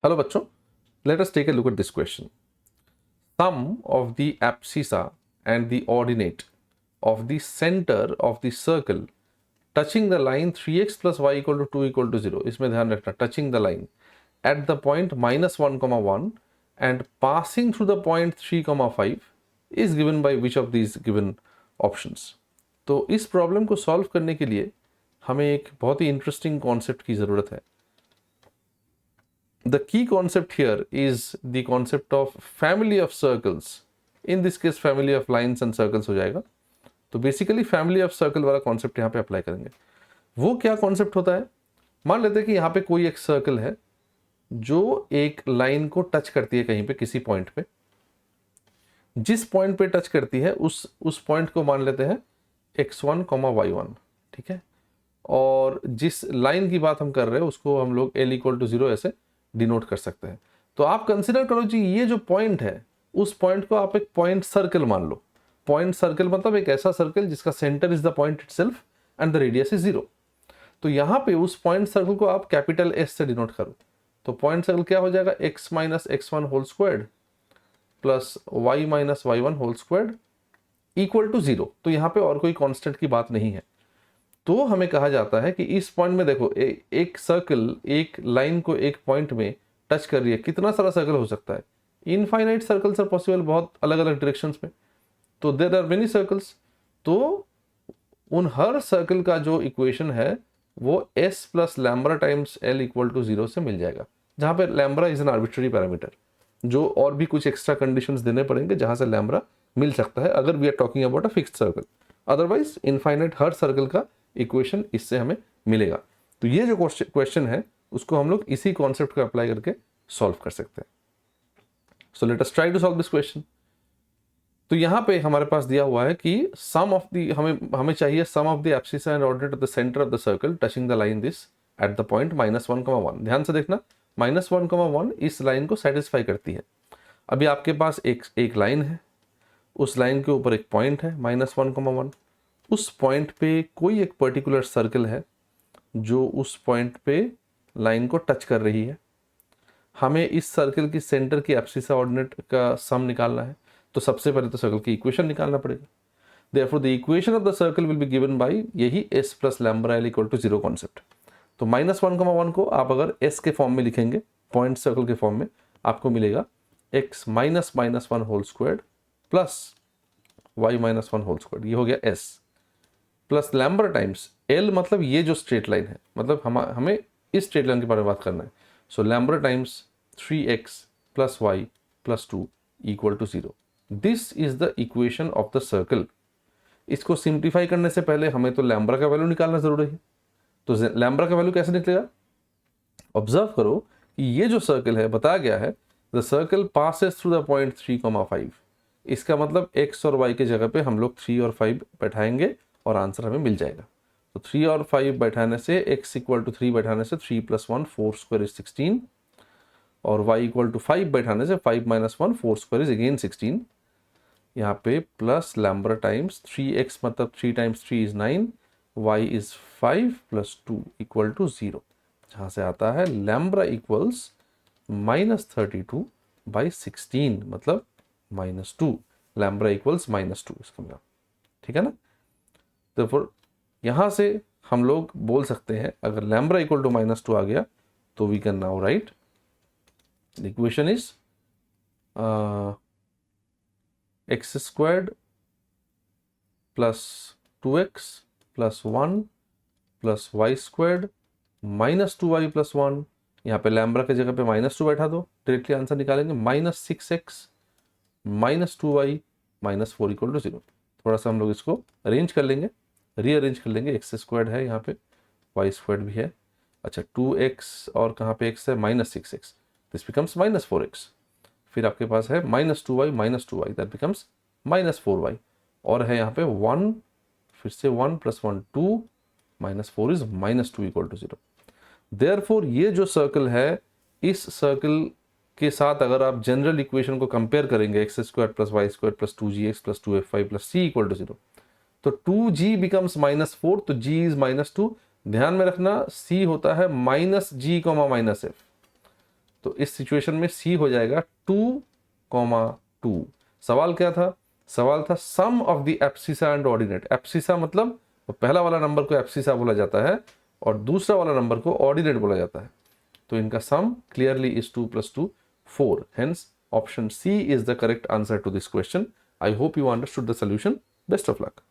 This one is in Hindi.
Hello bachcho, let us take a look at this question. Sum of the abscissa and the ordinate of the center of the circle touching the line 3x plus y equal to 2 equal to 0. इसमें ध्यान रखना, touching the line at the point minus 1 comma 1 and passing through the point 3 comma 5 is given by which of these given options. तो इस प्रॉब्लम को सॉल्व करने के लिए हमें एक बहुत ही इंटरेस्टिंग कॉन्सेप्ट की ज़रूरत है. The key concept here is the concept of family of circles. In this case family of lines and circles हो जाएगा. तो बेसिकली फैमिली ऑफ सर्कल वाला कॉन्सेप्ट यहाँ पे अप्लाई करेंगे. वो क्या कॉन्सेप्ट होता है? मान लेते हैं कि यहाँ पे कोई एक सर्कल है जो एक लाइन को टच करती है कहीं पे किसी पॉइंट पे. जिस पॉइंट पे टच करती है उस पॉइंट को मान लेते हैं x1, y1, ठीक है. और जिस लाइन की बात हम कर रहे हैं उसको हम लोग l = 0 ऐसे डिनोट कर सकते हैं. तो आप कंसिडर करो जी, ये जो पॉइंट है उस पॉइंट को आप एक पॉइंट सर्कल मान लो. पॉइंट सर्कल मतलब एक ऐसा सर्कल जिसका centre is the point itself and the radius is 0. तो यहाँ पे उस पॉइंट सर्कल को आप कैपिटल S से डिनोट करो. तो पॉइंट सर्कल क्या हो जाएगा? x minus x1 whole squared plus y minus y1 whole squared equal to 0. तो यहाँ पे और कोई कांस्टेंट की बात नहीं है. तो हमें कहा जाता है कि इस पॉइंट में देखो एक सर्कल एक लाइन को एक पॉइंट में टच कर रही है. कितना सारा सर्कल हो सकता है? इनफाइनाइट सर्कल्स आर पॉसिबल, बहुत अलग अलग डायरेक्शंस में. तो देयर आर मेनी सर्कल्स. तो उन हर सर्कल का जो इक्वेशन है वो s plus lambda times l equal to 0 से मिल जाएगा, जहां पे lambda is an arbitrary parameter. जो और भी कुछ एक्स्ट्रा कंडीशंस देने पड़ेंगे जहां से लैम्ब्रा मिल सकता है अगर we are talking about a fixed circle. Otherwise infinite हर सर्कल का इक्वेशन इससे हमें मिलेगा. तो ये जो क्वेश्चन है उसको हम लोग इसी कॉन्सेप्ट को अप्लाई करके सॉल्व कर सकते हैं. So let us try to solve this question. तो यहाँ पे हमारे पास दिया हुआ है कि सम ऑफ द हमें चाहिए sum of the abscissa and ordinate of the centre of the circle touching the line this at the point -1, 1. ध्यान से देखना, -1, 1 इस लाइन को सेटिस्फाई करती है. अभी आपके पास एक लाइन है, उस लाइन के ऊपर एक पॉइंट है -1, 1. उस पॉइंट पे कोई एक पर्टिकुलर सर्कल है जो उस पॉइंट पे लाइन को टच कर रही है. हमें इस सर्कल की सेंटर की एब्सिसा ऑर्डिनेट का सम निकालना है. तो सबसे पहले तो सर्कल की इक्वेशन निकालना पड़ेगा. Therefore the equation of the circle will be given by यही s plus lambda l equal to 0 concept. तो -1, 1 को आप अगर s के फॉर्म में लिखेंगे, पॉइंट सर्कल के फॉर्म में, आपको मिलेगा x minus -1 whole squared plus y minus 1 whole squared. ये हो गया s plus lambda times l, मतलब ये जो स्ट्रेट लाइन है, मतलब हमें इस स्ट्रेट लाइन के बारे में बात करना है. So lambda times 3x plus y plus 2 equal to 0. This is the equation of the circle. इसको सिंप्लीफाई करने से पहले हमें तो लैम्ब्रा का वैल्यू निकालना जरूरी है. तो लैम्ब्रा का वैल्यू कैसे निकलेगा? ऑब्जर्व करो कि ये जो सर्कल है बताया गया है the circle passes through the point 3, 5. इसका मतलब x और y के जगह पे हम लोग 3 और 5 बैठाएंगे और आंसर हमें मिल जाएगा. तो 3 और 5 बैठाने से x इक्वल टू 3 बैठाने से 3 + 1 4 स्क्वायर इज 16 और y इक्वल टू 5 बैठाने से 5 - 1 4 स्क्वायर इज अगेन 16. यहाँ पे प्लस लैम्ब्रा टाइम्स 3x मतलब 3 times 3 is 9, y is 5 plus 2 equal to 0, जहाँ से आता है लैम्ब्रा इक्वल्स -32 बाई 16 मतलब -2. लैम्ब्रा इक्वल्स -2 इसका मतलब, ठीक है ना. तो फिर यहाँ से हम लोग बोल सकते हैं अगर लैम्ब्रा इक्वल टू -2 आ गया तो we can now write the equation is x squared plus 2x plus 1 plus y squared -2y plus 1. यहाँ पे लैम्ब्रा के जगह पे -2 बैठा दो, डायरेक्टली आंसर निकालेंगे. -6x -2y -4 equal to 0. थोड़ा सा हम लोग इसको अरेंज कर लेंगे, रीअरेंज कर लेंगे. x स्क्वायर्ड है यहाँ पे, y स्क्वायर्ड भी है. अच्छा 2x और कहाँ पे x है? -6x. This becomes -4x. फिर आपके पास है -2y दैट बिकम्स -4y. और है यहाँ पे 1, फिर से 1 + 1 2 -4 इज -2 इक्वल टू 0. देयरफॉर ये जो सर्कल है, इस सर्कल के साथ अगर आप जनरल इक्वेशन को कंपेयर करेंगे x square plus y square plus 2gx plus 2f5 plus c equal to 0, तो 2g बिकम्स -4, तो g इज -2. ध्यान में रखना c होता है -g, -f. तो इस सिचुएशन में सी हो जाएगा 2,2। सवाल क्या था? सवाल था sum of the abscissa and ordinate. Abscissa मतलब पहला वाला नंबर को एब्सिसा बोला जाता है और दूसरा वाला नंबर को ऑर्डिनेट बोला जाता है। तो इनका सम clearly is 2 + 2 4। Hence option C is the correct answer to this question. I hope you understood the solution. Best of luck.